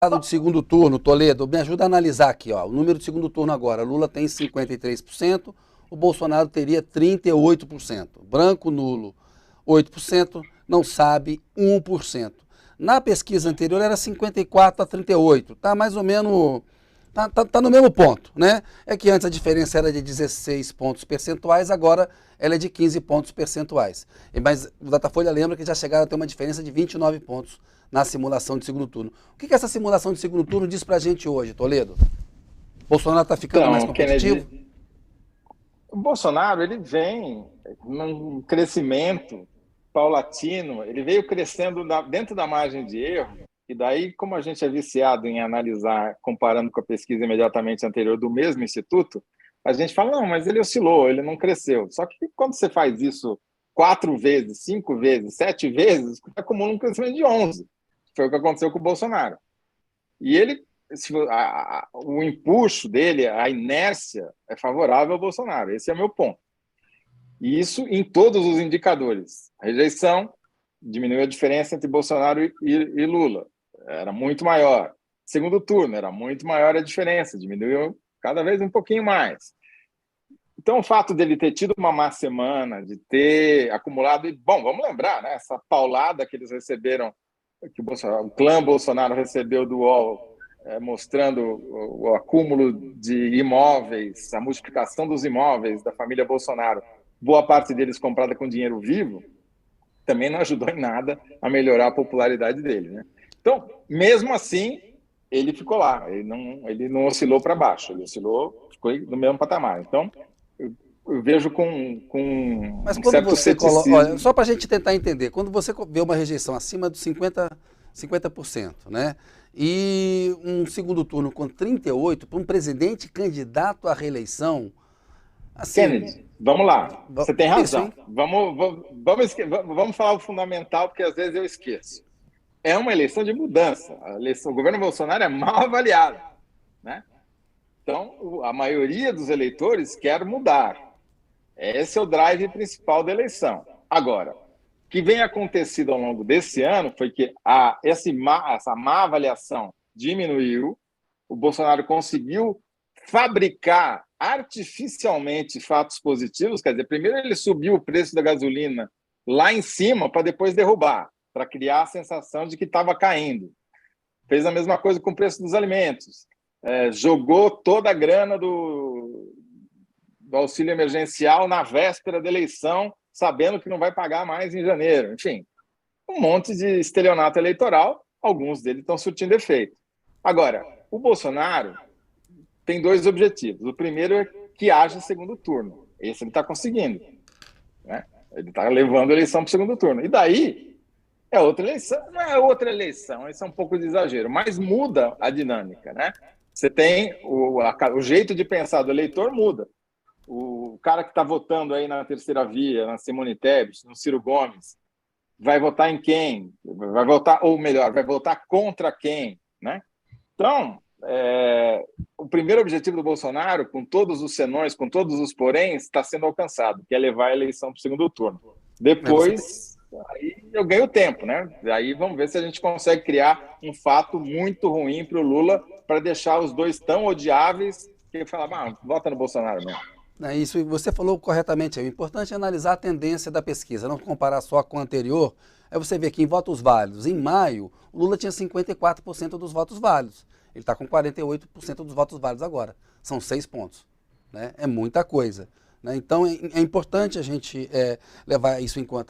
De segundo turno, Toledo, me ajuda a analisar aqui, ó, o número de segundo turno agora. Lula tem 53%, o Bolsonaro teria 38%. Branco, nulo, 8%, não sabe, 1%. Na pesquisa anterior era 54 a 38, tá mais ou menos, tá no mesmo ponto, né? É que antes a diferença era de 16 pontos percentuais, agora ela é de 15 pontos percentuais. Mas o Datafolha lembra que já chegaram a ter uma diferença de 29 pontos na simulação de segundo turno. O que essa simulação de segundo turno diz pra gente hoje, Toledo? Bolsonaro está ficando mais Então, competitivo? Kennedy, o Bolsonaro ele vem num crescimento paulatino, ele veio crescendo dentro da margem de erro, e daí, como a gente é viciado em analisar, comparando com a pesquisa imediatamente anterior do mesmo instituto, a gente fala, não, mas ele oscilou, ele não cresceu. Só que quando você faz isso 4 vezes, 5 vezes, 7 vezes, acumula um crescimento de 11. Foi o que aconteceu com o Bolsonaro. E ele, o empuxo dele, a inércia, é favorável ao Bolsonaro. Esse é o meu ponto. E isso em todos os indicadores. A rejeição diminuiu a diferença entre Bolsonaro e Lula. Era muito maior. Segundo turno, era muito maior a diferença. Diminuiu cada vez um pouquinho mais. Então, o fato dele ter tido uma má semana, de ter acumulado... Bom, vamos lembrar, né? Essa paulada que eles receberam, que o clã Bolsonaro recebeu do UOL, mostrando o acúmulo de imóveis, a multiplicação dos imóveis da família Bolsonaro, boa parte deles comprada com dinheiro vivo, também não ajudou em nada a melhorar a popularidade dele, né? Então, mesmo assim, ele ficou lá, ele não oscilou para baixo, ele oscilou, ficou no mesmo patamar. Então, eu vejo com Mas um quando certo você coloca, olha, ceticismo. só para a gente tentar entender, quando você vê uma rejeição acima dos 50%, né? E um segundo turno com 38%, para um presidente candidato à reeleição, assim, Kennedy, vamos lá, você tem difícil, razão. hein? Vamos falar o fundamental, porque às vezes eu esqueço. É uma eleição de mudança. O governo Bolsonaro é mal avaliado, né? Então, a maioria dos eleitores quer mudar. Esse é o drive principal da eleição. Agora, o que vem acontecido ao longo desse ano foi que essa má avaliação diminuiu, o Bolsonaro conseguiu fabricar artificialmente fatos positivos, quer dizer, primeiro ele subiu o preço da gasolina lá em cima para depois derrubar, para criar a sensação de que estava caindo. Fez a mesma coisa com o preço dos alimentos. Jogou toda a grana do auxílio emergencial na véspera da eleição, sabendo que não vai pagar mais em janeiro. Enfim, um monte de estelionato eleitoral, alguns deles estão surtindo efeito. Agora, o Bolsonaro tem dois objetivos. O primeiro é que haja segundo turno. Esse ele está conseguindo, né? Ele está levando a eleição para o segundo turno. E daí é outra eleição. Não é outra eleição, isso é um pouco de exagero, mas muda a dinâmica, né? Você tem o jeito de pensar do eleitor muda. O cara que está votando aí na terceira via, na Simone Tebet, no Ciro Gomes, vai votar em quem? Vai votar, ou melhor, vai votar contra quem, né? Então, o primeiro objetivo do Bolsonaro, com todos os senões, com todos os poréns, está sendo alcançado, que é levar a eleição para o segundo turno. Mas você tem... Depois, aí eu ganho tempo, né? Aí vamos ver se a gente consegue criar um fato muito ruim para o Lula, para deixar os dois tão odiáveis que ele fala, vota no Bolsonaro mesmo. Isso você falou corretamente. O importante é analisar a tendência da pesquisa, não comparar só com a anterior. Aí você vê que em votos válidos, em maio, o Lula tinha 54% dos votos válidos. Ele está com 48% dos votos válidos agora. São 6 pontos. Né? É muita coisa. Né? Então é importante a gente levar isso em conta.